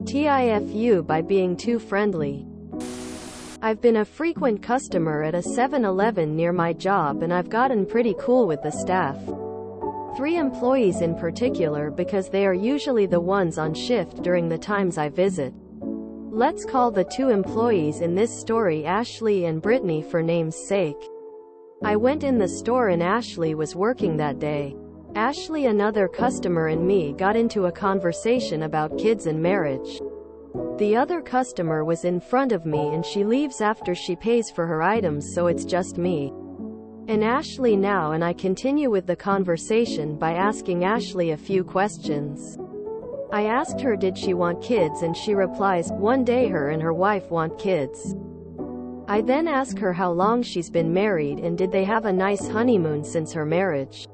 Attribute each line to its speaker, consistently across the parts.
Speaker 1: TIFU by being too friendly. I've been a frequent customer at a 7-Eleven near my job and I've gotten pretty cool with the staff. 3 employees in particular because they are usually the ones on shift during the times I visit. Let's call the 2 employees in this story Ashley and Brittany for name's sake. I went in the store and Ashley was working that day. Ashley, another customer, and me got into a conversation about kids and marriage. The other customer was in front of me and she leaves after she pays for her items, so it's just me and Ashley now, and I continue with the conversation by asking Ashley a few questions. I asked her did she want kids and she replies, one day her and her wife want kids. I then ask her how long she's been married and did they have a nice honeymoon since her marriage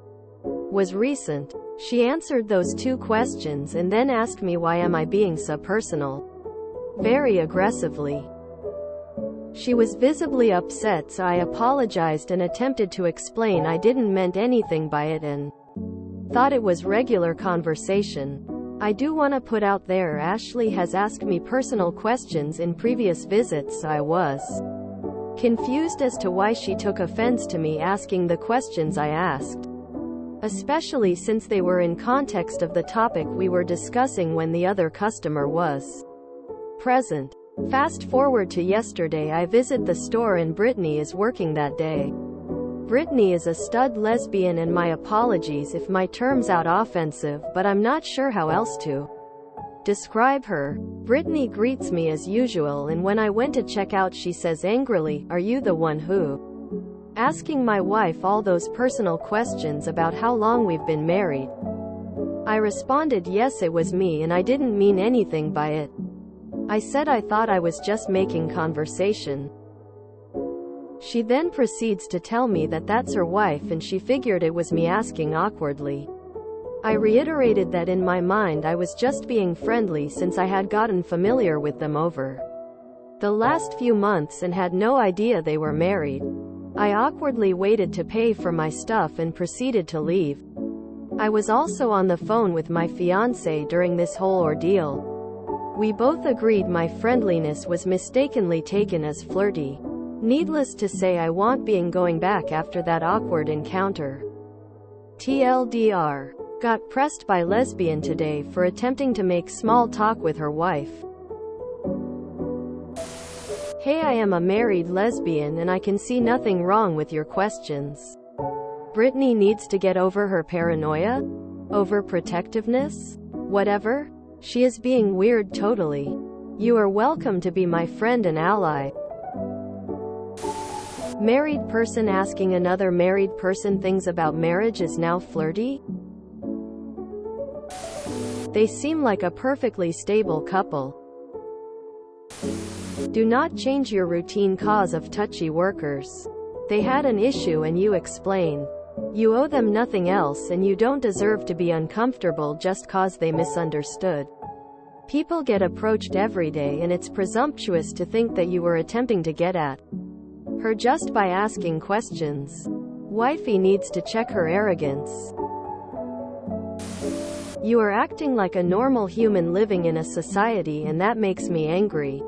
Speaker 1: was recent. She answered those 2 questions and then asked me why am I being so personal, very aggressively. She was visibly upset, so I apologized and attempted to explain I didn't meant anything by it and thought it was regular conversation. I do want to put out there Ashley has asked me personal questions in previous visits, so I was confused as to why she took offense to me asking the questions I asked, especially since they were in context of the topic we were discussing when the other customer was present. Fast forward to yesterday, I visit the store and Brittany is working that day. Brittany is a stud lesbian, and my apologies if my terms out offensive, but I'm not sure how else to describe her. Brittany greets me as usual, and when I went to check out she says angrily, "Are you the one who asking my wife all those personal questions about how long we've been married?" I responded yes, it was me and I didn't mean anything by it. I said I thought I was just making conversation. She then proceeds to tell me that that's her wife and she figured it was me asking awkwardly. I reiterated that in my mind I was just being friendly since I had gotten familiar with them over the last few months and had no idea they were married. I awkwardly waited to pay for my stuff and proceeded to leave. I was also on the phone with my fiancé during this whole ordeal. We both agreed my friendliness was mistakenly taken as flirty. Needless to say, I won't be going back after that awkward encounter. TLDR. Got pressed by lesbian today for attempting to make small talk with her wife. Hey, I am a married lesbian and I can see nothing wrong with your questions. Brittany needs to get over her paranoia? Overprotectiveness? Whatever? She is being weird totally. You are welcome to be my friend and ally. Married person asking another married person things about marriage is now flirty? They seem like a perfectly stable couple. Do not change your routine cause of touchy workers. They had an issue and you explain. You owe them nothing else and you don't deserve to be uncomfortable just cause they misunderstood. People get approached every day and it's presumptuous to think that you were attempting to get at her just by asking questions. Wifey needs to check her arrogance. You are acting like a normal human living in a society and that makes me angry.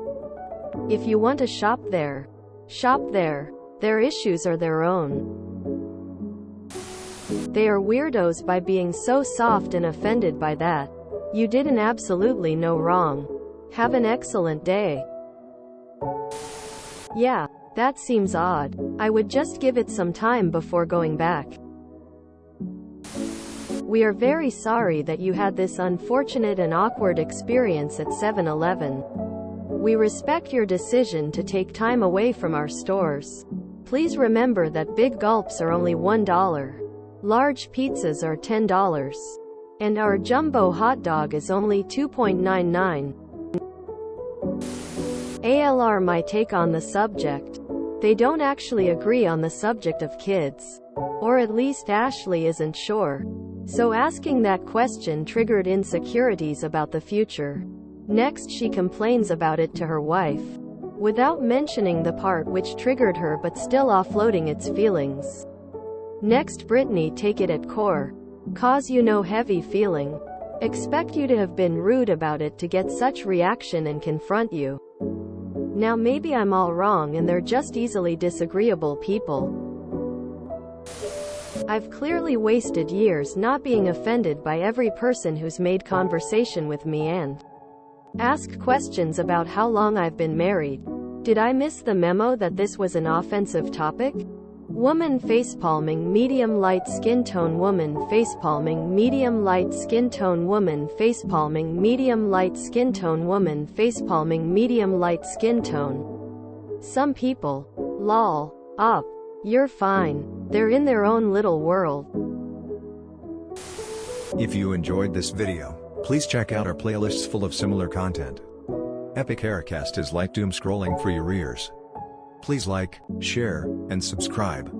Speaker 1: If you want to shop there, shop there. Their issues are their own. They are weirdos by being so soft and offended by that. You didn't absolutely no wrong. Have an excellent day. Yeah, that seems odd. I would just give it some time before going back. We are very sorry that you had this unfortunate and awkward experience at 7-Eleven. We respect your decision to take time away from our stores. Please remember that big gulps are only $1. Large pizzas are $10. And our jumbo hot dog is only $2.99. ALR. My take on the subject. They don't actually agree on the subject of kids. Or at least Ashley isn't sure. So asking that question triggered insecurities about the future. Next she complains about it to her wife, without mentioning the part which triggered her but still offloading its feelings. Next Brittany take it at core. Cause you no heavy feeling. Expect you to have been rude about it to get such reaction and confront you. Now maybe I'm all wrong and they're just easily disagreeable people. I've clearly wasted years not being offended by every person who's made conversation with me and asked questions about how long I've been married. Did I miss the memo that this was an offensive topic? Woman facepalming medium light skin tone. Woman facepalming medium light skin tone. Woman facepalming medium light skin tone. Woman facepalming medium light skin tone. Some people. Lol. Up. You're fine. They're in their own little world.
Speaker 2: If you enjoyed this video, please check out our playlists full of similar content. Epic Haircast is like doom scrolling for your ears. Please like, share, and subscribe.